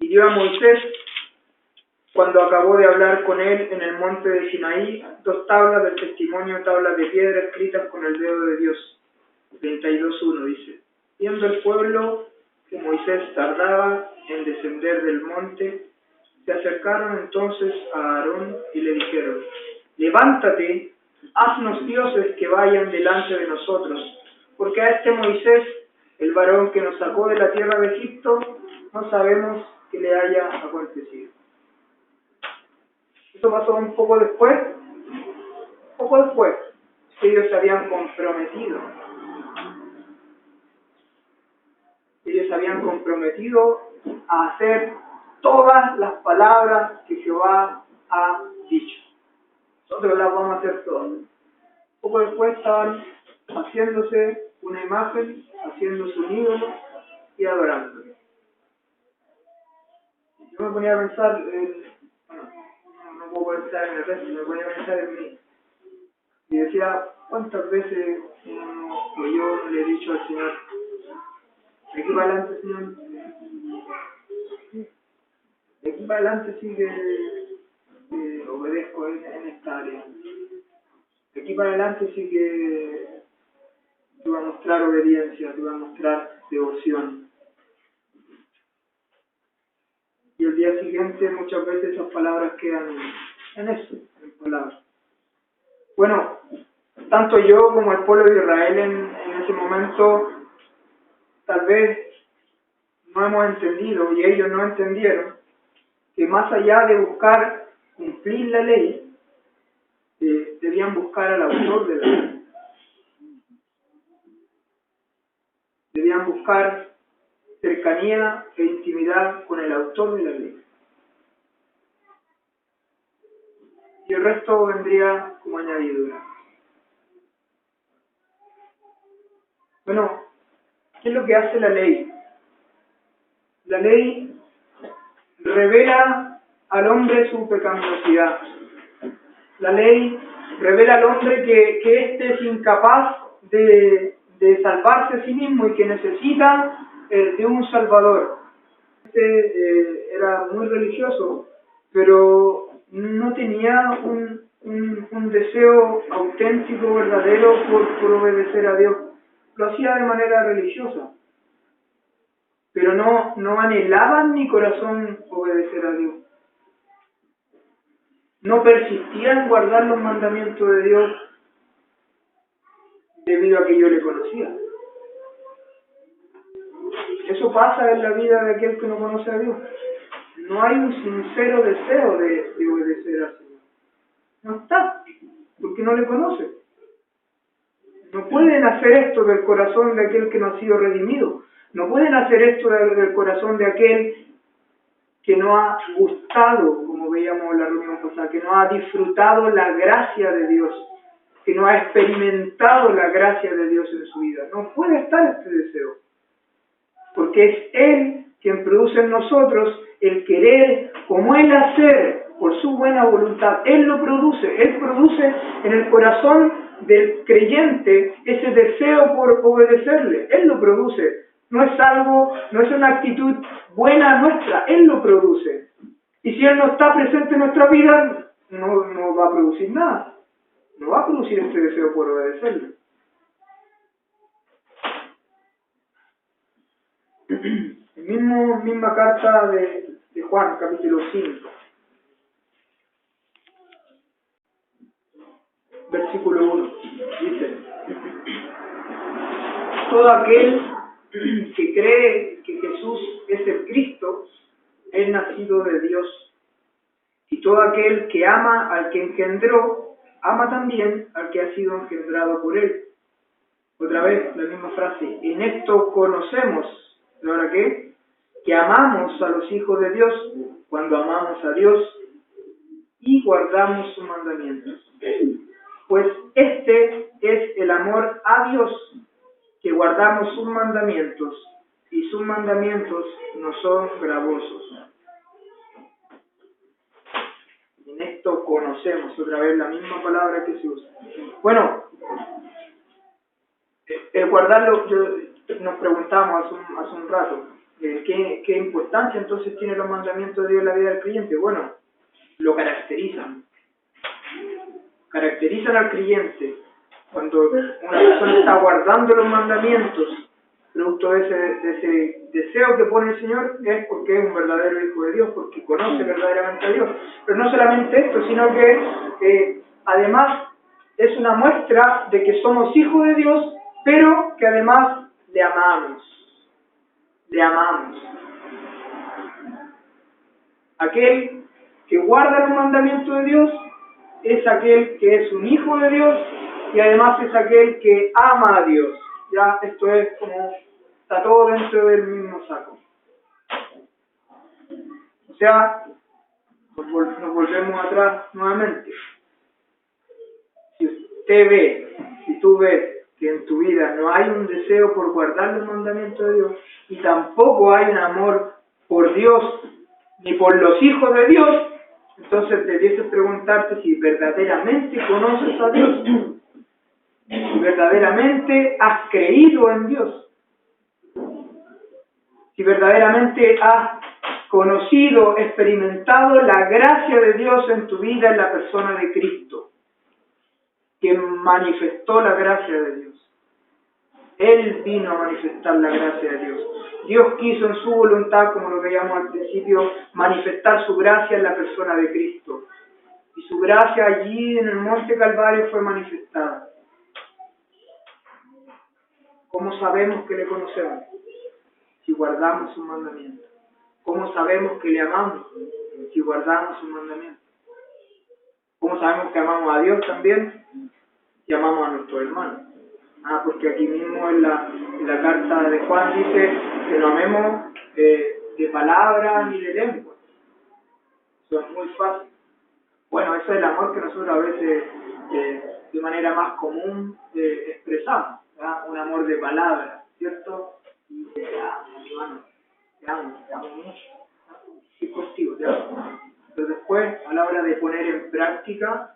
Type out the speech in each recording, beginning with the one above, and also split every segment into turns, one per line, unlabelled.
Y dio a Moisés, cuando acabó de hablar con él en el monte de Sinaí, 2 tablas del testimonio, tablas de piedra escritas con el dedo de Dios. 32:1 dice: viendo el pueblo que Moisés tardaba en descender del monte, se acercaron entonces a Aarón y le dijeron: levántate, haznos dioses que vayan delante de nosotros, porque a este Moisés, el varón que nos sacó de la tierra de Egipto, no sabemos qué le haya acontecido. Esto pasó un poco después, que ellos se habían comprometido. Ellos se habían comprometido a hacer todas las palabras que Jehová ha dicho. Nosotros las vamos a hacer todas. Poco después estaban haciéndose una imagen, haciéndose un ídolo y adorándolo. Yo me ponía a pensar, no puedo pensar en el resto, me ponía a pensar en mí. Y decía, ¿cuántas veces yo le he dicho al Señor, de aquí para adelante, Señor, de aquí para adelante sí que obedezco en esta área? De aquí para adelante sí que te voy a mostrar obediencia, te voy a mostrar devoción. Y el día siguiente muchas veces esas palabras quedan en eso, en palabras. Bueno, tanto yo como el pueblo de Israel en ese momento tal vez no hemos entendido, y ellos no entendieron, que más allá de buscar cumplir la ley, debían buscar al autor de la ley. Debían buscar cercanía e intimidad con el autor de la ley. Y el resto vendría como añadidura. Bueno, ¿qué es lo que hace la ley? La ley revela al hombre su pecaminosidad. La ley revela al hombre que éste es incapaz de salvarse a sí mismo y que necesita de un salvador. Era muy religioso, pero no tenía un deseo auténtico, verdadero por obedecer a Dios. Lo hacía de manera religiosa, pero no anhelaba en mi corazón obedecer a Dios. No persistía en guardar los mandamientos de Dios debido a que yo le conocía. Eso pasa en la vida de aquel que no conoce a Dios. No hay un sincero deseo de obedecer al Señor. No está, porque no le conoce. No pueden hacer esto del corazón de aquel que no ha sido redimido. No pueden hacer esto del corazón de aquel que no ha gustado, como veíamos en la reunión pasada, que no ha disfrutado la gracia de Dios, que no ha experimentado la gracia de Dios en su vida. No puede estar este deseo, porque es Él quien produce en nosotros el querer como el hacer por su buena voluntad. Él lo produce, Él produce en el corazón del creyente ese deseo por obedecerle. Él lo produce. No es una actitud buena nuestra, Él lo produce. Y si Él no está presente en nuestra vida, no va a producir nada. No va a producir este deseo por obedecerle. Misma carta de Juan, capítulo 5. Versículo 1. Dice: todo aquel que cree que Jesús es el Cristo, es nacido de Dios. Y todo aquel que ama al que engendró, ama también al que ha sido engendrado por él. Otra vez, la misma frase. En esto conocemos, ¿y ahora qué? Que amamos a los hijos de Dios cuando amamos a Dios y guardamos sus mandamientos. Pues este es el amor a Dios, que guardamos sus mandamientos, y sus mandamientos no son gravosos. En esto conocemos, otra vez la misma palabra que se usa. Bueno, el guardarlo, nos preguntamos hace un rato, ¿Qué importancia entonces tienen los mandamientos de Dios en la vida del creyente? Bueno, lo caracterizan. Caracterizan al creyente. Cuando una persona está guardando los mandamientos, producto de ese deseo que pone el Señor, es porque es un verdadero hijo de Dios, porque conoce verdaderamente a Dios. Pero no solamente esto, sino que además es una muestra de que somos hijos de Dios, pero que además le amamos. Le amamos. Aquel que guarda los mandamientos de Dios es aquel que es un hijo de Dios y además es aquel que ama a Dios. Ya esto es como, está todo dentro del mismo saco. O sea, nos volvemos atrás nuevamente. Si usted ve, si tú ves que en tu vida no hay un deseo por guardar los mandamientos de Dios y tampoco hay un amor por Dios ni por los hijos de Dios, entonces debieses preguntarte si verdaderamente conoces a Dios, si verdaderamente has creído en Dios, si verdaderamente has conocido, experimentado la gracia de Dios en tu vida en la persona de Cristo, que manifestó la gracia de Dios. Él vino a manifestar la gracia de Dios. Dios quiso en su voluntad, como lo veíamos al principio, manifestar su gracia en la persona de Cristo. Y su gracia allí en el Monte Calvario fue manifestada. ¿Cómo sabemos que le conocemos? Si guardamos sus mandamientos. ¿Cómo sabemos que le amamos? Si guardamos sus mandamientos. ¿Cómo sabemos que amamos a Dios también? Si amamos a nuestros hermanos. Porque aquí mismo en la carta de Juan dice que no amemos de palabra ni de lengua. Eso es muy fácil. Bueno, eso es el amor que nosotros a veces de manera más común expresamos, ¿verdad? Un amor de palabra, ¿cierto? Y hermano, te amo mucho. Sí, contigo, te amo. Pero después, a la hora de poner en práctica,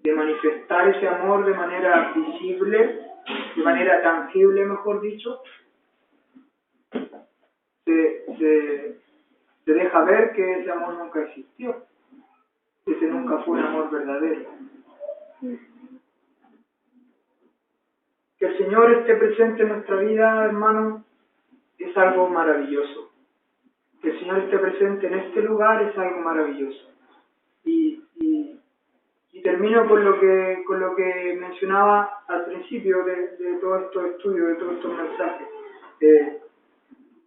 de manifestar ese amor de manera visible, de manera tangible, mejor dicho, se deja ver que ese amor nunca existió. Ese nunca fue un amor verdadero. Que el Señor esté presente en nuestra vida, hermano, es algo maravilloso. Que el Señor esté presente en este lugar es algo maravilloso. Y termino con lo que mencionaba al principio de todos estos estudios, de todos estos mensajes.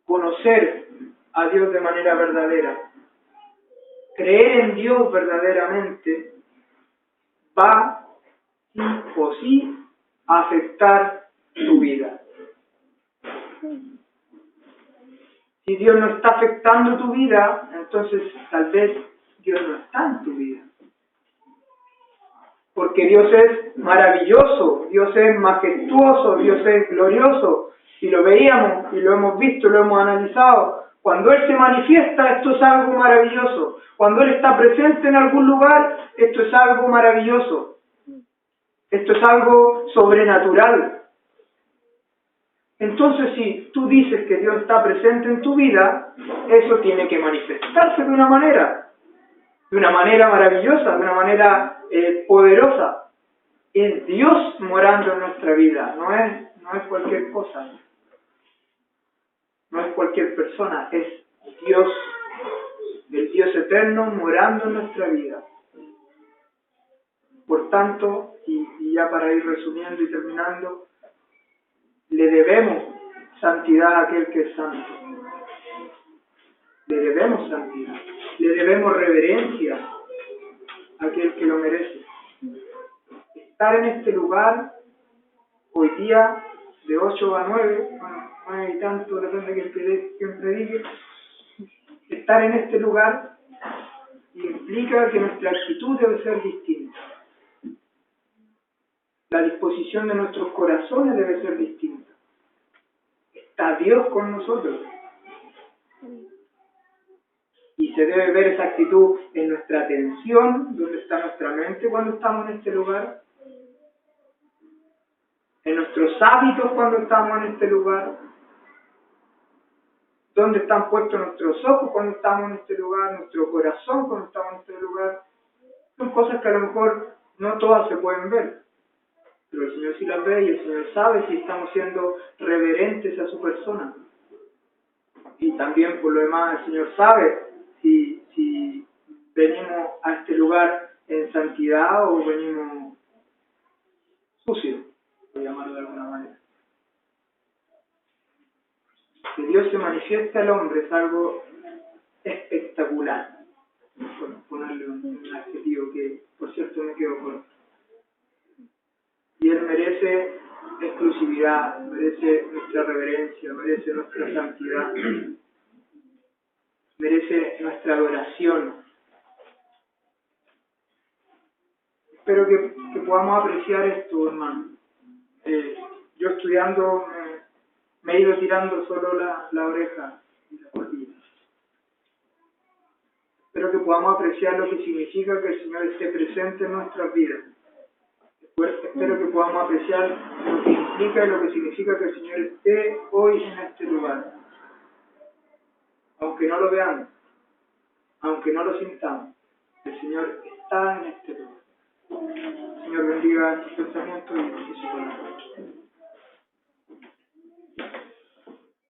Conocer a Dios de manera verdadera. Creer en Dios verdaderamente va sí o sí a afectar tu vida. Si Dios no está afectando tu vida, entonces tal vez Dios no está en tu vida. Porque Dios es maravilloso, Dios es majestuoso, Dios es glorioso. Y lo veíamos, y lo hemos visto, lo hemos analizado. Cuando Él se manifiesta, esto es algo maravilloso. Cuando Él está presente en algún lugar, esto es algo maravilloso. Esto es algo sobrenatural. Entonces, si tú dices que Dios está presente en tu vida, eso tiene que manifestarse de una manera maravillosa, de una manera poderosa. Es Dios morando en nuestra vida, no es cualquier cosa, no es cualquier persona, es Dios, el Dios eterno morando en nuestra vida. Por tanto, y ya para ir resumiendo y terminando, le debemos santidad a aquel que es santo. Le debemos santidad. Le debemos reverencia a aquel que lo merece. Estar en este lugar, hoy día, de 8 a 9, bueno, 9 y tanto, depende de quien predique, estar en este lugar implica que nuestra actitud debe ser distinta. La disposición de nuestros corazones debe ser distinta. Está Dios con nosotros. Y se debe ver esa actitud en nuestra atención, donde está nuestra mente cuando estamos en este lugar, en nuestros hábitos cuando estamos en este lugar, dónde están puestos nuestros ojos cuando estamos en este lugar, nuestro corazón cuando estamos en este lugar. Son cosas que a lo mejor no todas se pueden ver, pero el Señor sí las ve y el Señor sabe si estamos siendo reverentes a su persona. Y también por lo demás el Señor sabe si venimos a este lugar en santidad o venimos sucios, por llamarlo de alguna manera. Que Dios se manifiesta al hombre es algo espectacular. Por ponerle un adjetivo que, por cierto, me quedo corto. Y Él merece exclusividad, merece nuestra reverencia, merece nuestra santidad, merece nuestra adoración. Espero que podamos apreciar esto, hermano. Yo estudiando me he ido tirando solo la oreja y la cordilla. Espero que podamos apreciar lo que significa que el Señor esté presente en nuestras vidas. Espero que podamos apreciar lo que implica y lo que significa que el Señor esté hoy en este lugar. Aunque no lo veamos, aunque no lo sintamos, el Señor está en este lugar. El Señor bendiga estos pensamientos y su palabra.